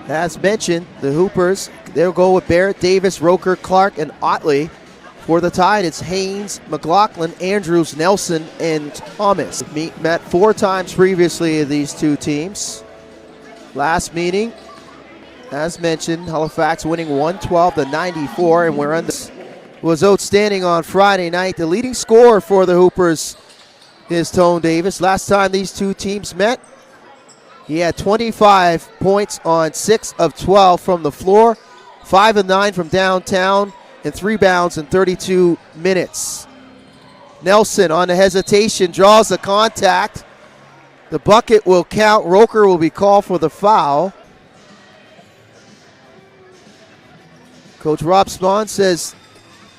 As mentioned, the Hoopers, they'll go with Barrett, Davis, Roker, Clark, and Otley. For the Tide, it's Haynes, McLaughlin, Andrews, Nelson, and Thomas. Met 4 times previously of these two teams. Last meeting, as mentioned, Halifax winning 112-94, and we're on this. Was outstanding on Friday night. The leading scorer for the Hoopers is Tone Davis. Last time these two teams met, he had 25 points on 6 of 12 from the floor, 5 of 9 from downtown, and 3 rebounds in 32 minutes. Nelson on the hesitation draws the contact. The bucket will count. Roker will be called for the foul. Coach Rob Spahn says,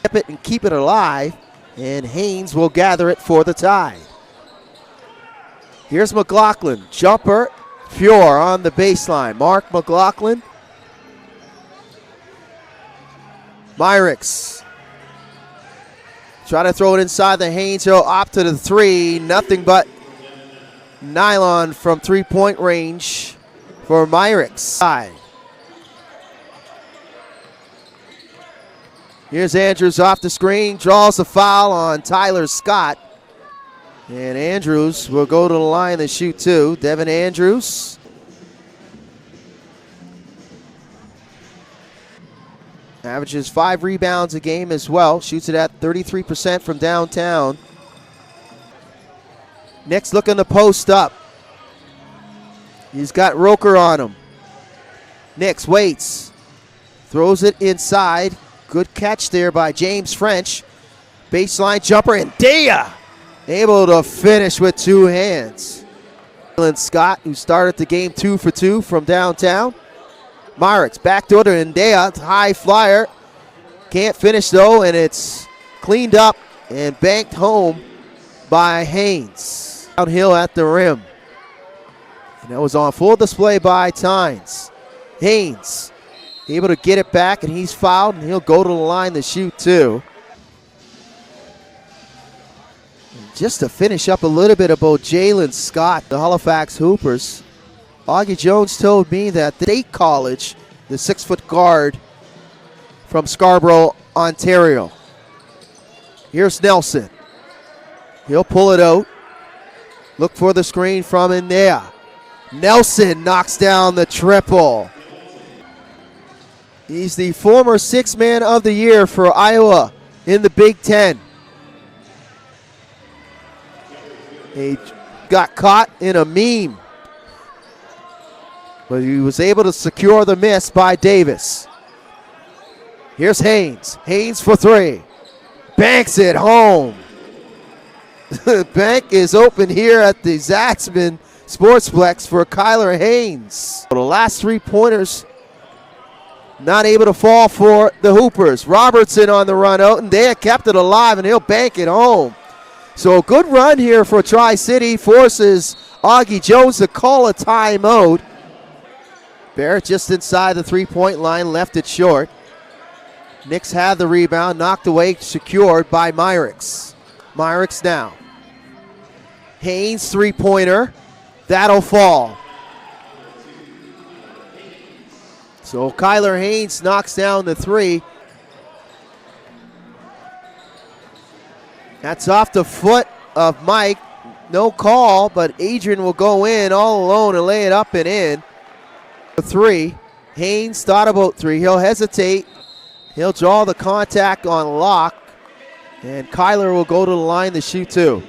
keep it and keep it alive, and Haynes will gather it for the Tide. Here's McLaughlin, jumper, pure on the baseline. Mark McLaughlin. Myrick's try to throw it inside the Haynes. He'll opt to the 3. Nothing but nylon from 3-point range for Myrick's. Here's Andrews off the screen, draws a foul on Tyler Scott. And Andrews will go to the line and shoot 2. Devin Andrews. Averages 5 rebounds a game as well. Shoots it at 33% from downtown. Next looking to post up. He's got Roker on him. Nix waits. Throws it inside. Good catch there by James French. Baseline jumper, and Dea able to finish with 2 hands. Scott, who started the game 2 for 2 from downtown. Myrick's backdoor to Ndea, high flyer. Can't finish though, and it's cleaned up and banked home by Haynes. Downhill at the rim. And that was on full display by Tynes. Haynes able to get it back, and he's fouled, and he'll go to the line to shoot 2. And just to finish up a little bit about Jalen Scott, the Halifax Hoopers, Augie Jones told me that the State College, the 6-foot guard from Scarborough, Ontario. Here's Nelson. He'll pull it out. Look for the screen from in there. Nelson knocks down the triple. He's the former 6th man of the year for Iowa in the Big Ten. He got caught in a meme, but he was able to secure the miss by Davis. Here's Haynes. Haynes for 3. Banks it home. The bank is open here at the Zatzman Sportsplex for Kyler Haynes. The last 3-pointers not able to fall for the Hoopers. Robertson on the run out, and they kept it alive, and he'll bank it home. So a good run here for Tri-City forces Augie Jones to call a timeout. Barrett just inside the 3-point line, left it short. Nix had the rebound, knocked away, secured by Myrick's. Myrick's now. Haynes 3-pointer. That'll fall. So Kyler Haynes knocks down the 3. That's off the foot of Mike. No call, but Adrian will go in all alone and lay it up and in. The 3. Haynes thought about 3. He'll hesitate. He'll draw the contact on Locke. And Kyler will go to the line to shoot 2.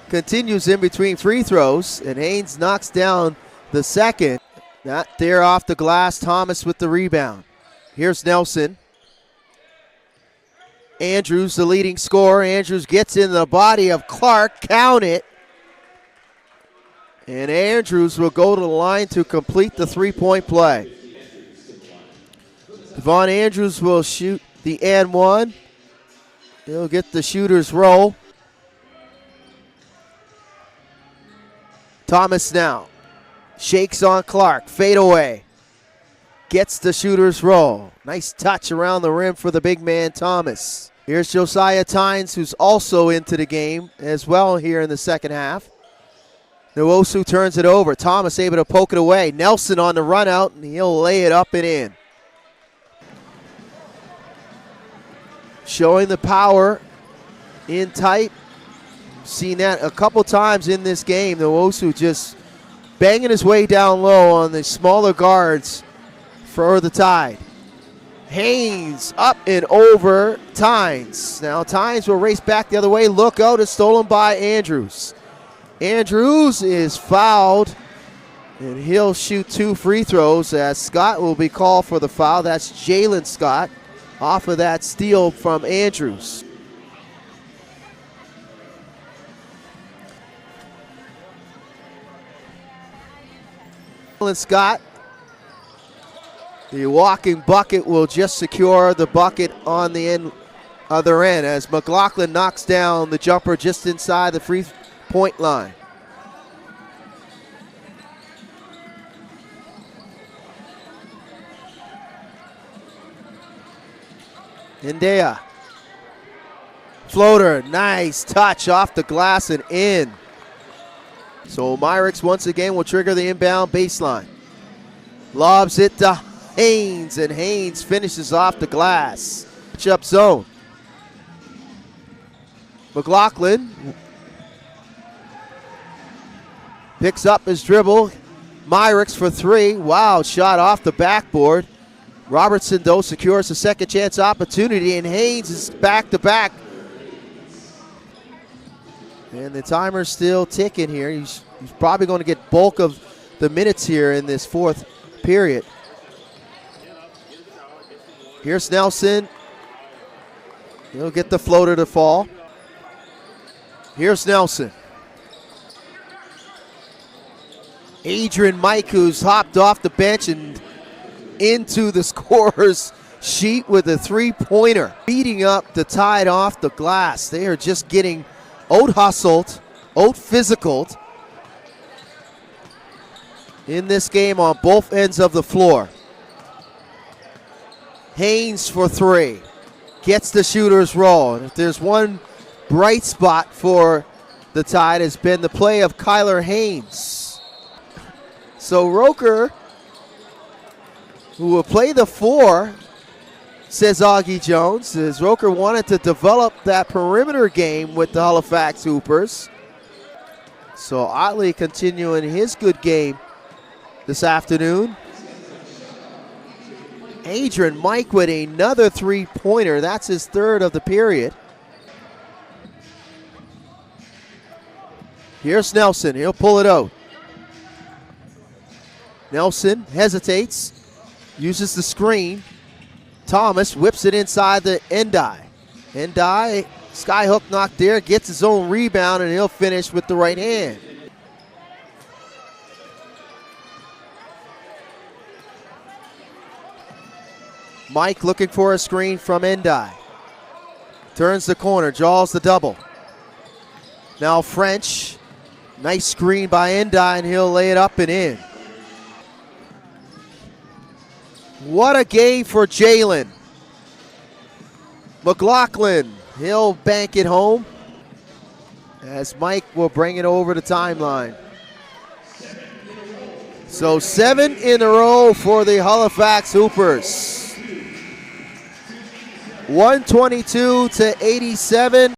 Continues in between free throws, and Haynes knocks down the second. Not there off the glass. Thomas with the rebound. Here's Nelson. Andrews, the leading scorer. Andrews gets in the body of Clark. Count it. And Andrews will go to the line to complete the 3-point play. Devon Andrews will shoot the and 1. He'll get the shooter's roll. Thomas now. Shakes on Clark. Fade away. Gets the shooter's roll. Nice touch around the rim for the big man, Thomas. Here's Josiah Tynes, who's also into the game as well here in the second half. Nwosu turns it over. Thomas able to poke it away. Nelson on the run out, and he'll lay it up and in. Showing the power in tight. Seen that a couple times in this game. Nwosu just banging his way down low on the smaller guards for the Tide. Haynes up and over Tynes. Now Tynes will race back the other way. Look out, it's stolen by Andrews. Andrews is fouled, and he'll shoot 2 free throws as Scott will be called for the foul. That's Jalen Scott off of that steal from Andrews. Jalen Scott, the walking bucket, will just secure the bucket on the other end as McLaughlin knocks down the jumper just inside the free point line. Indea. Floater, nice touch off the glass and in. So Myrick's once again will trigger the inbound baseline. Lobs it to Haynes, and Haynes finishes off the glass. Match-up zone. McLaughlin picks up his dribble. Myrick's for 3. Wow, shot off the backboard. Robertson, though, secures a second chance opportunity, and Haynes is back-to-back. And the timer's still ticking here. He's probably going to get bulk of the minutes here in this fourth period. Here's Nelson. He'll get the floater to fall. Here's Nelson. Adrian Mike, who's hopped off the bench and into the scorer's sheet with a 3-pointer. Beating up the Tide off the glass. They are just getting out-hustled, out-physicaled in this game on both ends of the floor. Haynes for 3. Gets the shooter's roll. And if there's one bright spot for the Tide, has been the play of Kyler Haynes. So Roker, who will play the 4, says Augie Jones, as Roker wanted to develop that perimeter game with the Halifax Hoopers. So Otley continuing his good game this afternoon. Adrian Mike with another 3-pointer. That's his 3rd of the period. Here's Nelson. He'll pull it out. Nelson hesitates. Uses the screen. Thomas whips it inside the Endai. Endai, skyhook knock there, gets his own rebound, and he'll finish with the right hand. Mike looking for a screen from Endai. Turns the corner, draws the double. Now French, nice screen by Endai, and he'll lay it up and in. What a game for Jalen. McLaughlin, he'll bank it home as Mike will bring it over the timeline. So 7 in a row for the Halifax Hoopers. 122-87.